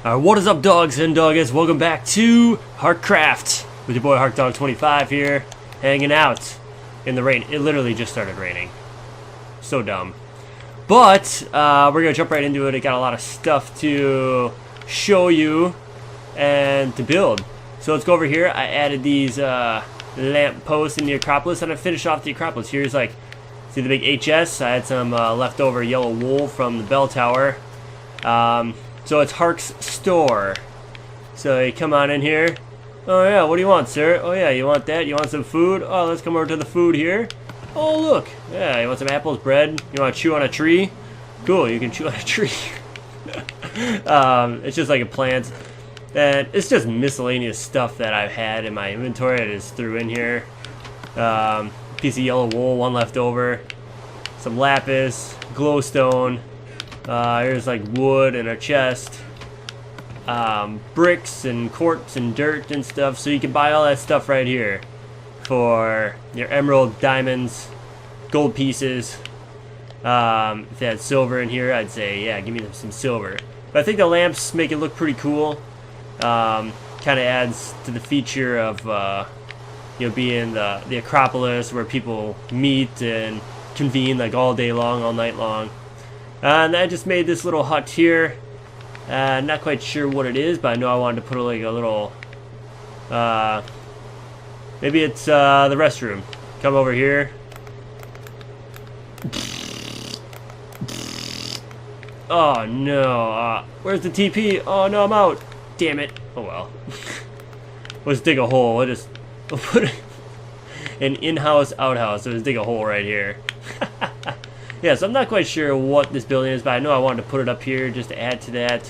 What is up, dogs and dogges? Welcome back to Harkcraft with your boy HarkDog25 here, hanging out in the rain. It literally just started raining. So dumb. But we're gonna jump right into it. I got a lot of stuff to show you and to build. So let's go over here. I added these lamp posts in the Acropolis, and I finished off the Acropolis. Here's like, see the big HS? I had some leftover yellow wool from the bell tower. So it's Hark's store. So you come on in here. Oh yeah, what do you want, sir? Oh yeah, you want that? You want some food? Oh, let's come over to the food here. Oh look, yeah, you want some apples, bread? You want to chew on a tree? Cool, you can chew on a tree. It's just like a plant. And it's just miscellaneous stuff that I've had in my inventory. I just threw in here. Piece of yellow wool, one left over. Some lapis, glowstone. Here's like wood and a chest, bricks and quartz and dirt and stuff. So you can buy all that stuff right here for your emerald, diamonds, gold pieces. If they had silver in here, I'd say, yeah, give me some silver. But I think the lamps make it look pretty cool. Kind of adds to the feature of you know, being the Acropolis, where people meet and convene like all day long, all night long. And I just made this little hut here. Not quite sure what it is, but I know I wanted to put like a little, maybe it's the restroom. Come over here. Oh no, where's the TP? Oh no, I'm out. Damn it. Oh well. Let's dig a hole. I'll just put an in-house outhouse. So let's dig a hole right here. Yeah, so I'm not quite sure what this building is, but I know I wanted to put it up here just to add to that.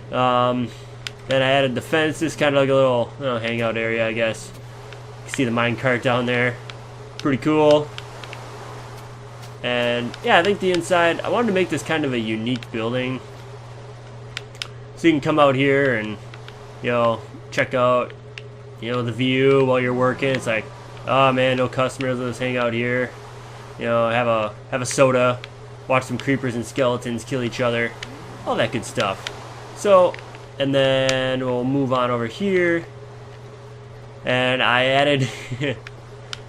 Then I added the fence. This is kind of like a little hangout area, I guess. You can see the minecart down there. Pretty cool. And yeah, I think the inside, I wanted to make this kind of a unique building. So you can come out here and, you know, check out, you know, the view while you're working. It's like, oh man, no customers, let's hang out here. You know, have a soda, watch some creepers and skeletons kill each other, all that good stuff. So, and then we'll move on over here. And I added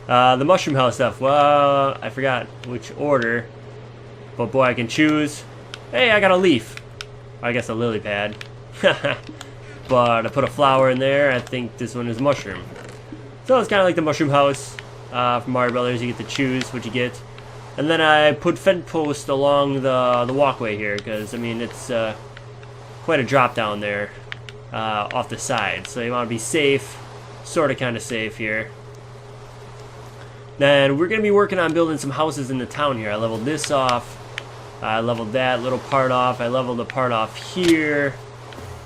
the mushroom house stuff. Well, I forgot which order, but boy, I can choose. Hey, I got a leaf. I guess a lily pad. But I put a flower in there. I think this one is mushroom. So it's kind of like the mushroom house. From Mario Brothers, you get to choose what you get. And then I put fence posts along the walkway here, because I mean it's quite a drop down there off the side, so you want to be safe, sort of kind of safe here. Then we're gonna be working on building some houses in the town here. I leveled this off, I leveled that little part off, I leveled the part off here.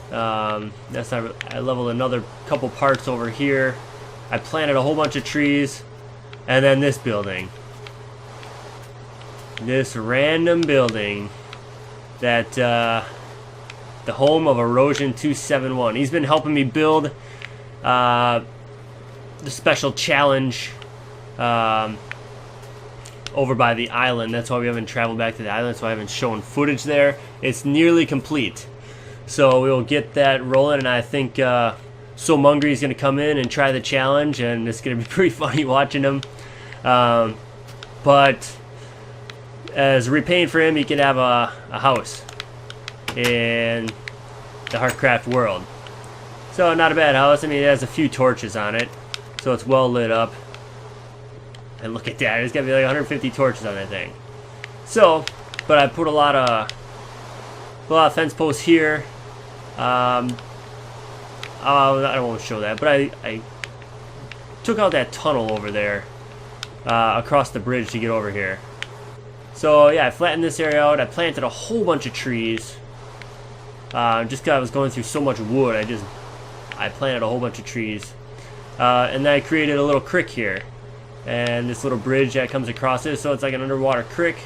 That's not, I leveled another couple parts over here. I planted a whole bunch of trees. And then this building. This random building that the home of Erosion 271. He's been helping me build the special challenge over by the island. That's why we haven't traveled back to the island, so I haven't shown footage there. It's nearly complete. So we'll get that rolling, and I think So Mungry is going to come in and try the challenge, and it's going to be pretty funny watching him. But as repaying for him, he can have a house in the Harkcraft world. So not a bad house. I mean, it has a few torches on it, so it's well lit up. And look at that. There's got to be like 150 torches on that thing. So, but I put a lot of fence posts here. I don't want to show that, but I took out that tunnel over there across the bridge to get over here. So yeah, I flattened this area out. I planted a whole bunch of trees. Just because I was going through so much wood, I planted a whole bunch of trees. And then I created a little creek here. And this little bridge that comes across it, so it's like an underwater creek.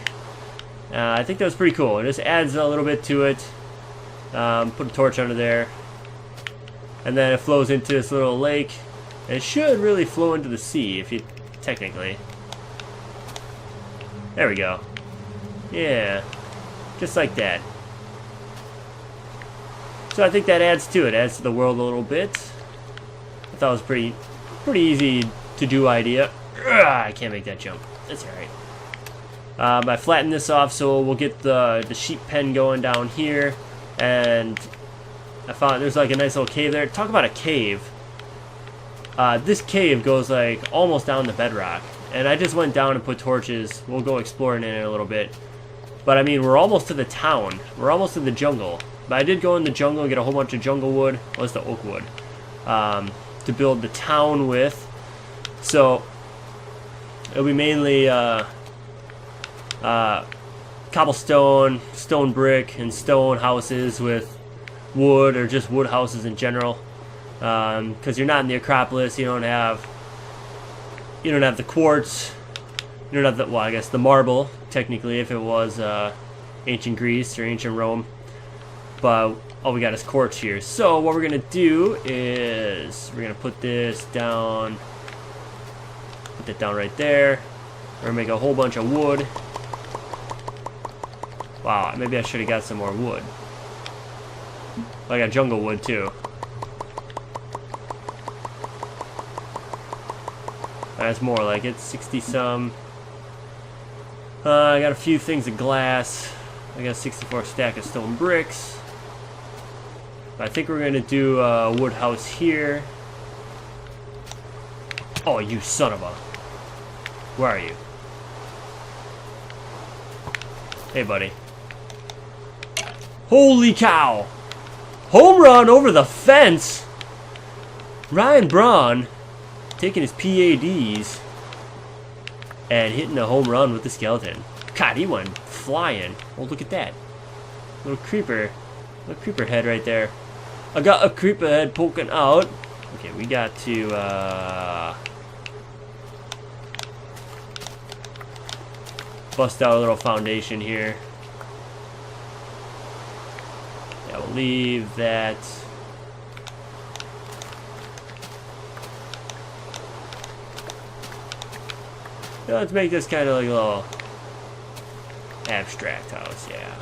I think that was pretty cool. It just adds a little bit to it. Put a torch under there. And then it flows into this little lake. And it should really flow into the sea, if you technically. There we go. Yeah. Just like that. So I think that adds to it. Adds to the world a little bit. I thought it was pretty easy to do idea. I can't make that jump. That's alright. I flattened this off, so we'll get the sheep pen going down here. And I found there's like a nice little cave there. Talk about a cave. This cave goes like almost down the bedrock. And I just went down and put torches. We'll go exploring in it a little bit. But I mean, we're almost to the town. We're almost in the jungle. But I did go in the jungle and get a whole bunch of jungle wood. Well, it's the oak wood. To build the town with. So it'll be mainly cobblestone, stone brick, and stone houses with wood, or just wood houses in general. Because you're not in the Acropolis, you don't have the quartz, you don't have the, well, I guess the marble technically, if it was ancient Greece or ancient Rome. But all we got is quartz here. So what we're gonna do is we're gonna put this down. Put that down right there. We're gonna make a whole bunch of wood. Wow, maybe I should have got some more wood. I got jungle wood too. That's more like it. 60 some. I got a few things of glass. I got a 64 stack of stone bricks. I think we're gonna do a wood house here. Oh, you son of a... Where are you? Hey, buddy. Holy cow! Home run over the fence! Ryan Braun taking his PADs and hitting a home run with the skeleton. God, he went flying. Oh, look at that. Little creeper head right there. I got a creeper head poking out. Okay, we got to bust out a little foundation here. Yeah, we'll leave that. Yeah, let's make this kind of like a little abstract house, yeah.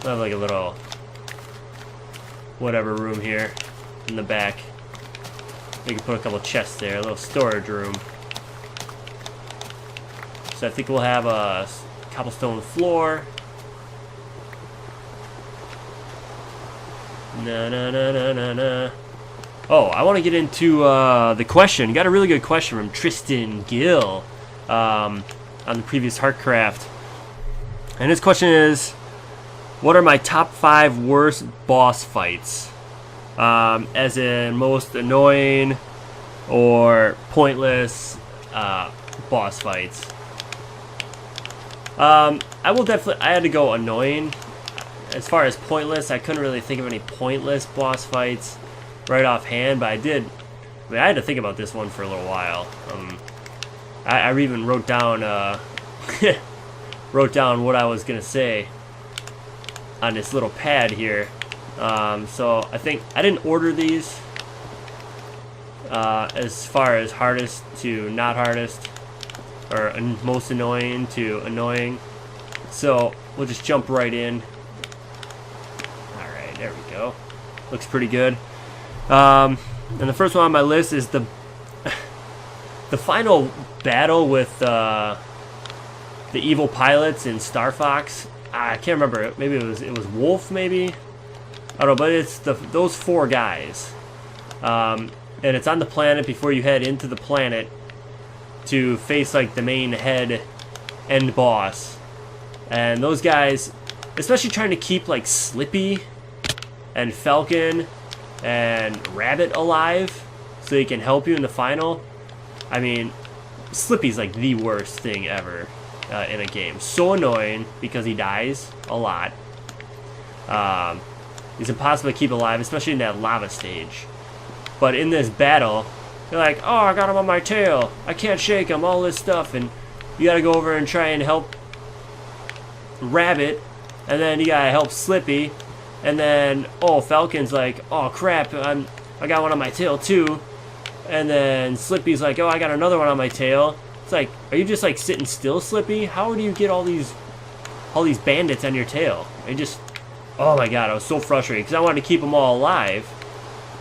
We'll have like a little whatever room here in the back. We can put a couple chests there, a little storage room. So I think we'll have a cobblestone floor. Na. Oh, I want to get into the question. Got a really good question from Tristan Gill on the previous Harkcraft. And his question is, what are my top 5 worst boss fights? As in most annoying or pointless boss fights. I had to go annoying. As far as pointless, I couldn't really think of any pointless boss fights right offhand, but I had to think about this one for a little while. I even wrote down what I was gonna say on this little pad here. So I think I didn't order these as far as hardest to not hardest, or most annoying to annoying. So we'll just jump right in. Alright, there we go. Looks pretty good. And the first one on my list is the final battle with the evil pilots in Star Fox. I can't remember. Maybe it was Wolf. Maybe, I don't know. But it's those 4 guys, and it's on the planet before you head into the planet to face like the main end boss. And those guys, especially trying to keep like Slippy and Falcon and Rabbit alive so he can help you in the final. I mean, Slippy's like the worst thing ever in a game. So annoying because he dies a lot. He's impossible to keep alive, especially in that lava stage. But in this battle, you're like, oh, I got him on my tail. I can't shake him, all this stuff. And you gotta go over and try and help Rabbit. And then you gotta help Slippy. And then, oh, Falcon's like, oh, crap, I got one on my tail, too. And then Slippy's like, oh, I got another one on my tail. It's like, are you just like sitting still, Slippy? How do you get all these bandits on your tail? They just Oh my god, I was so frustrated because I wanted to keep them all alive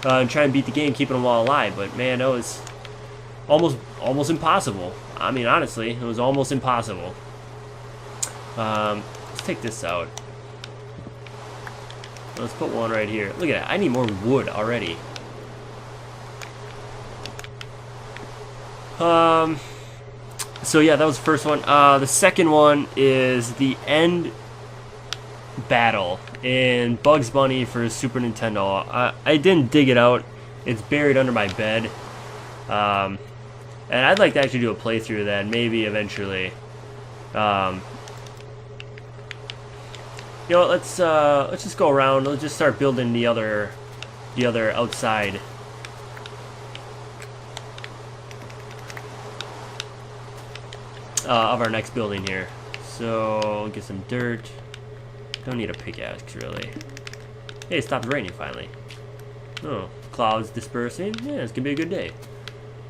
and try and beat the game keeping them all alive. But man, that was almost impossible. I mean, honestly, it was almost impossible. Let's take this out. Let's put one right here. Look at that. I need more wood already. So yeah, that was the first one. The second one is the end battle in Bugs Bunny for Super Nintendo. I didn't dig it out. It's buried under my bed. And I'd like to actually do a playthrough of that, maybe eventually. You know what, let's just go around. Let's just start building the other outside. Of our next building here. So get some dirt. Don't need a pickaxe really. Hey, it stopped raining finally. Oh, clouds dispersing. Yeah, it's gonna be a good day.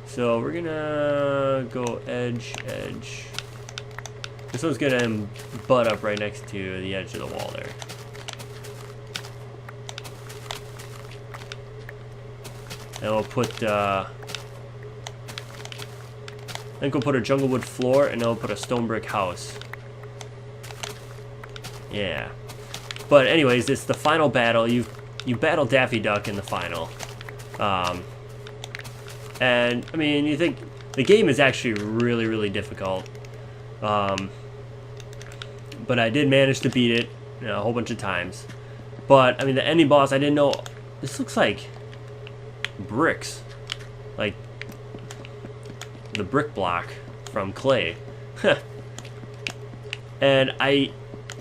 So we're gonna go edge. This one's gonna butt up right next to the edge of the wall there. And we'll put I think we'll put a jungle wood floor, and then we'll put a stone brick house. Yeah. But anyways, it's the final battle. You battle Daffy Duck in the final. And I mean, you think the game is actually really difficult. But I did manage to beat it, you know, a whole bunch of times. But I mean, the ending boss, I didn't know. This looks like bricks, like the brick block from Clay. And I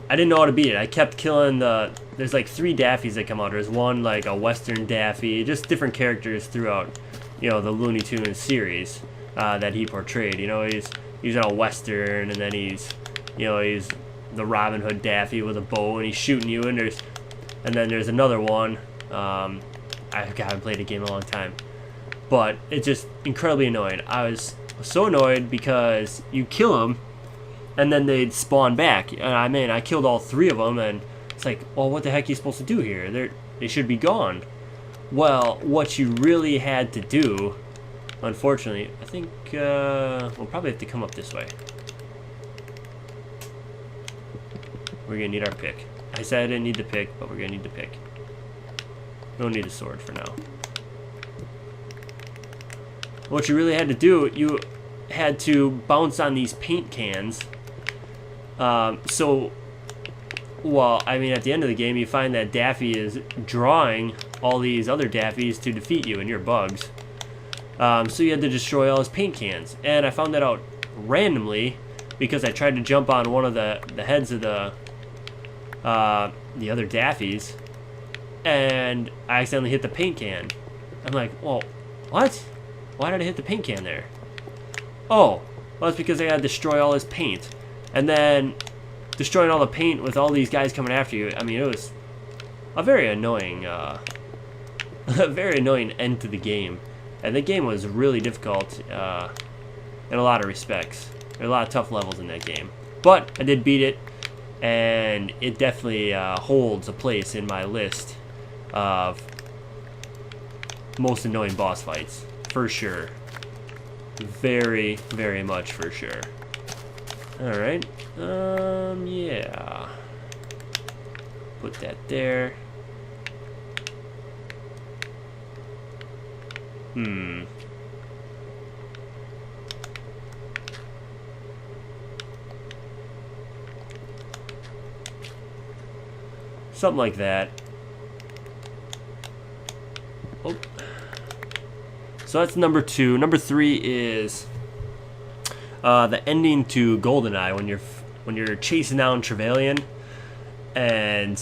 didn't know how to beat it. I kept killing there's like 3 Daffies that come out. There's one like a Western Daffy, just different characters throughout, you know, the Looney Tunes series that he portrayed. You know, he's in a Western, and then he's the Robin Hood Daffy with a bow, and he's shooting you, and then there's another one. I haven't played a game in a long time, but it's just incredibly annoying. I was so annoyed because you kill them, and then they'd spawn back. And I killed all 3 of them, and it's like, well, what the heck are you supposed to do here? They should be gone. Well, what you really had to do, unfortunately, I think we'll probably have to come up this way. We're gonna need our pick. I said I didn't need the pick, but we're gonna need the pick. We don't need a sword for now. What you really had to do, you had to bounce on these paint cans. So, well, I mean, at the end of the game, you find that Daffy is drawing all these other Daffies to defeat you and your bugs. So you had to destroy all his paint cans. And I found that out randomly because I tried to jump on one of the heads of the other Daffies, and I accidentally hit the paint can. I'm like, well, what? Why did I hit the paint can there? Oh, well, it's because I had to destroy all his paint. And then destroying all the paint with all these guys coming after you, I mean, it was a very annoying, a very annoying end to the game. And the game was really difficult in a lot of respects. There are a lot of tough levels in that game. But I did beat it, and it definitely holds a place in my list of most annoying boss fights, for sure. Very much for sure. Alright, yeah. Put that there. Something like that. Oh. So that's number 2. Number 3 is the ending to GoldenEye when you're chasing down Trevelyan, and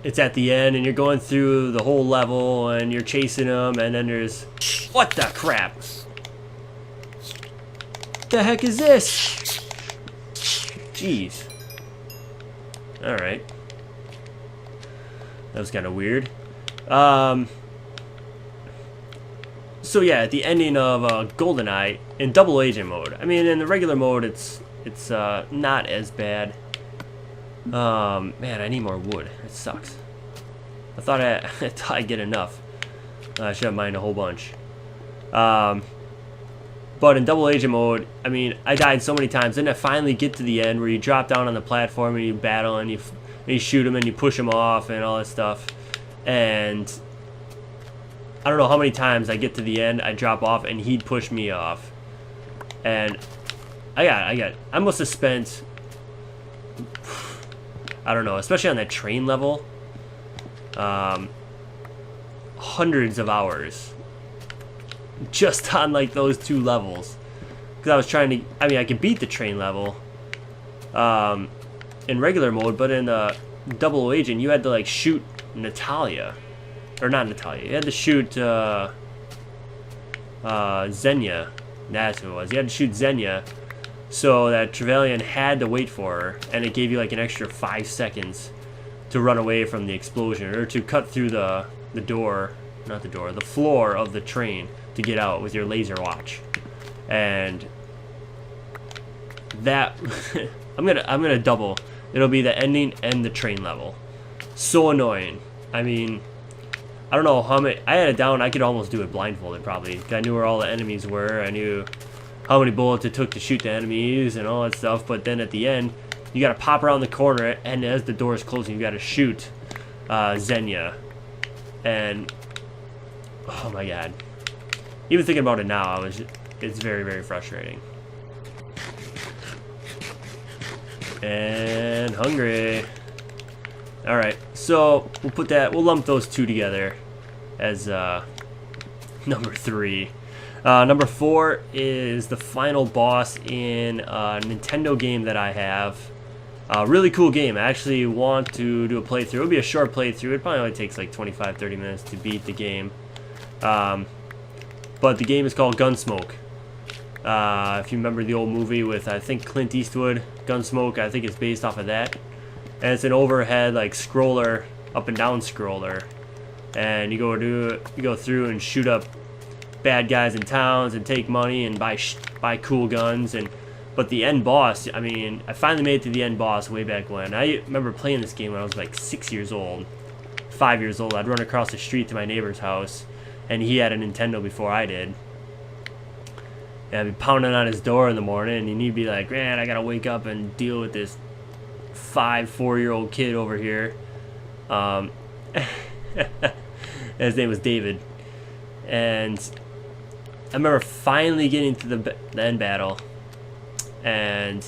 it's at the end, and you're going through the whole level, and you're chasing him, and then there's, what the crap? The heck is this? Jeez. Alright. That was kind of weird. So yeah, at the ending of GoldenEye, in double agent mode. I mean, in the regular mode, it's not as bad. Man, I need more wood. It sucks. I thought I'd get enough. I should have mined a whole bunch. But in double agent mode, I mean, I died so many times. Then I finally get to the end where you drop down on the platform and you battle and you shoot him and you push him off and all that stuff. And I don't know how many times I get to the end, I drop off and he'd push me off. And I must have spent, I don't know, especially on that train level, hundreds of hours just on like those 2 levels, because I was trying to, I mean, I could beat the train level in regular mode, but in double agent you had to like shoot Natalia, or not Natalia, you had to shoot Xenia. That's who it was. You had to shoot Xenia, so that Trevelyan had to wait for her, and it gave you like an extra 5 seconds to run away from the explosion, or to cut through the door, not the door, the floor of the train to get out with your laser watch. And that I'm gonna double. It'll be the ending and the train level. So annoying. I mean, I don't know how many. I had it down. I could almost do it blindfolded probably. I knew where all the enemies were. I knew how many bullets it took to shoot the enemies and all that stuff. But then at the end, you gotta pop around the corner, and as the door is closing, you gotta shoot Xenia. And oh my god. Even thinking about it now, it's very, very frustrating. And hungry. Alright, so we'll lump those 2 together as number 3. Number 4 is the final boss in a Nintendo game that I have. Really cool game. I actually want to do a playthrough. It'll be a short playthrough. It probably only takes like 25-30 minutes to beat the game. But the game is called Gunsmoke. If you remember the old movie with, I think, Clint Eastwood, Gunsmoke, I think it's based off of that. And it's an overhead like scroller, up and down scroller, and you go through and shoot up bad guys in towns and take money and buy cool guns. But the end boss, I mean, I finally made it to the end boss way back when. I remember playing this game when I was like 6 years old, 5 years old. I'd run across the street to my neighbor's house, and he had a Nintendo before I did. And I'd be pounding on his door in the morning, and he'd be like, man, I gotta wake up and deal with this 4-year-old kid over here. His name was David. And I remember finally getting to the end battle, and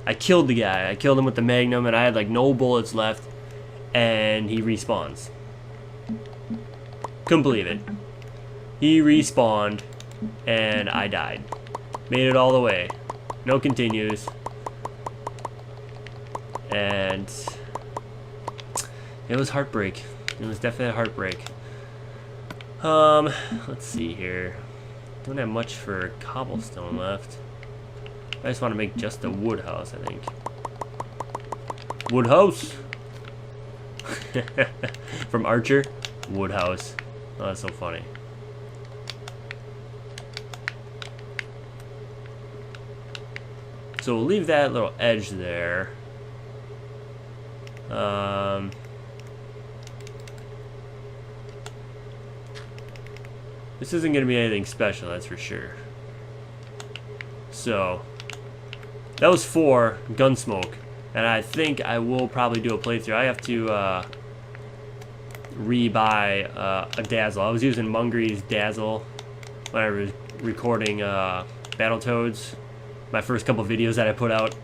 I killed the guy. I killed him with the Magnum, and I had like no bullets left, and he respawns. Couldn't believe it. He respawned, and I died. Made it all the way. No continues. And it was heartbreak. It was definitely a heartbreak. Let's see here. Don't have much for cobblestone left. I just want to make just a wood house, I think. Wood house! From Archer, wood house. Oh, that's so funny. So we'll leave that little edge there. This isn't going to be anything special, that's for sure. So, that was 4, Gunsmoke. And I think I will probably do a playthrough. I have to re-buy a Dazzle. I was using Mungry's Dazzle when I was recording Battletoads, my first couple videos that I put out.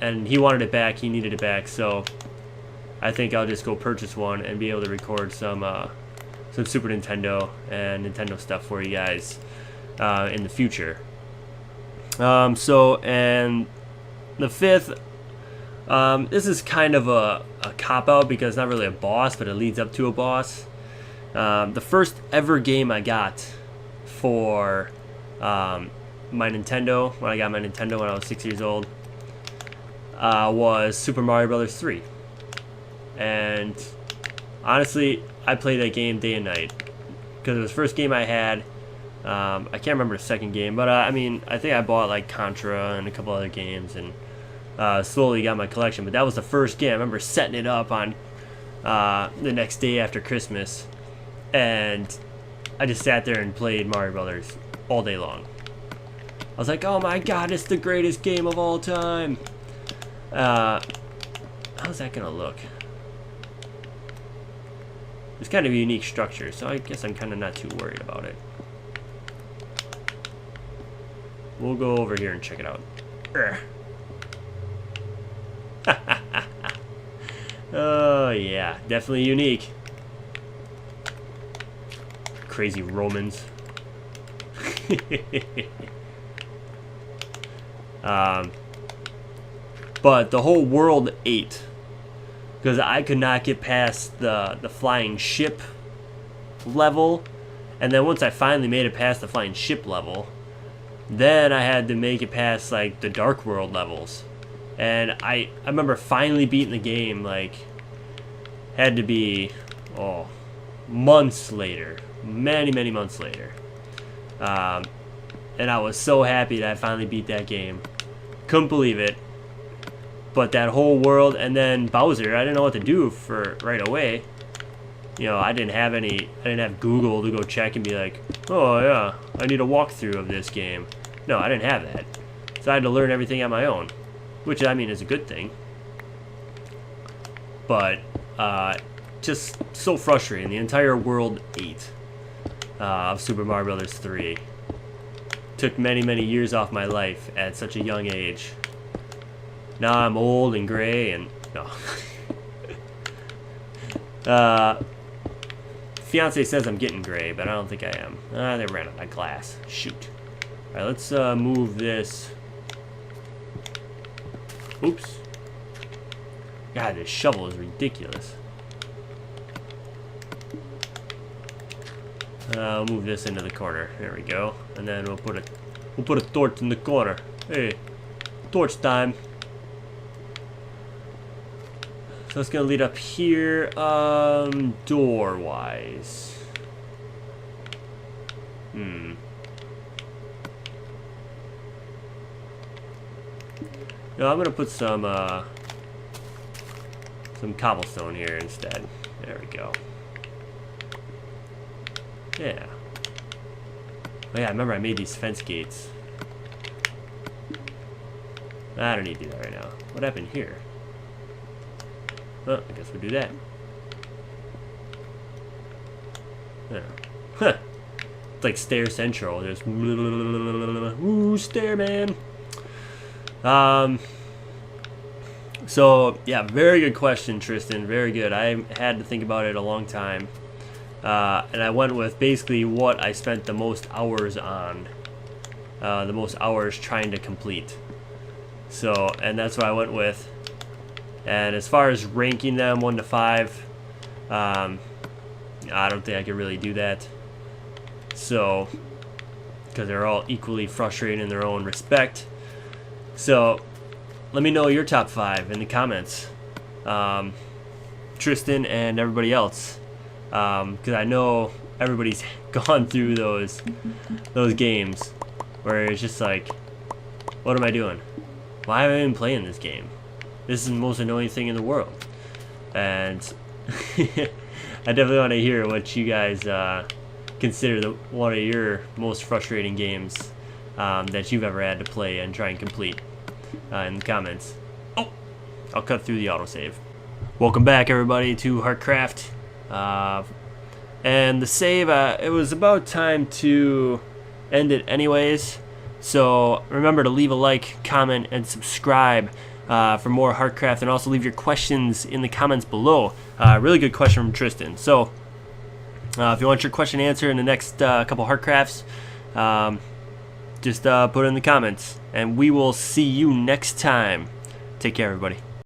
And he wanted it back, he needed it back, so I think I'll just go purchase one and be able to record some Super Nintendo and Nintendo stuff for you guys in the future. And the 5th, this is kind of a cop-out because it's not really a boss, but it leads up to a boss. The first ever game I got for my Nintendo, when I got my Nintendo when I was 6 years old, was Super Mario Bros. 3. And honestly, I played that game day and night because it was the first game I had. I can't remember the second game, but I mean, I think I bought like Contra and a couple other games, and slowly got my collection. But that was the first game. I remember setting it up on the next day after Christmas, and I just sat there and played Mario Brothers all day long. I was like, oh my god, it's the greatest game of all time. How's that gonna look? It's kind of a unique structure, so I guess I'm kind of not too worried about it. We'll go over here and check it out. Oh yeah, definitely unique. Crazy Romans. But the whole world ate, because I could not get past the flying ship level, and then once I finally made it past the flying ship level, then I had to make it past like the Dark World levels. And I remember finally beating the game, like, had to be, months later. Many months later. And I was so happy that I finally beat that game. Couldn't believe it. But that whole world, and then Bowser, I didn't know what to do for right away. You know, I didn't have Google to go check and be like, oh yeah, I need a walkthrough of this game. No, I didn't have that. So I had to learn everything on my own. Which, I mean, is a good thing. But, just so frustrating. The entire world ate of Super Mario Bros. 3. Took many years off my life at such a young age. Now I'm old and gray and... no. Fiance says I'm getting gray, but I don't think I am. They ran out of glass. Shoot. Alright, let's move this... Oops. God, this shovel is ridiculous. I'll move this into the corner. There we go. And then we'll put a torch in the corner. Hey, torch time. So it's gonna lead up here. Door wise. No, I'm gonna put some cobblestone here instead. There we go. Yeah. Oh yeah, I remember I made these fence gates. I don't need to do that right now. What happened here? Oh, I guess we'll do that. Yeah. Huh. It's like Stair Central. Just ooh, Stair Man. So yeah, very good question, Tristan. Very good. I had to think about it a long time. And I went with basically what I spent the most hours on. The most hours trying to complete. So, and that's what I went with. And as far as ranking them 1 to 5, I don't think I could really do that. So, because they're all equally frustrating in their own respect. So, let me know your top 5 in the comments. Tristan and everybody else. Because I know everybody's gone through those games where it's just like, what am I doing? Why am I even playing this game? This is the most annoying thing in the world. And I definitely want to hear what you guys consider one of your most frustrating games that you've ever had to play and try and complete in the comments. Oh, I'll cut through the autosave. Welcome back, everybody, to Harkcraft. And the save, it was about time to end it anyways. So remember to leave a like, comment, and subscribe for more Harkcraft, and also leave your questions in the comments below. Really good question from Tristan. So if you want your question answered in the next couple Harkcrafts, just put it in the comments, and we will see you next time. Take care, everybody.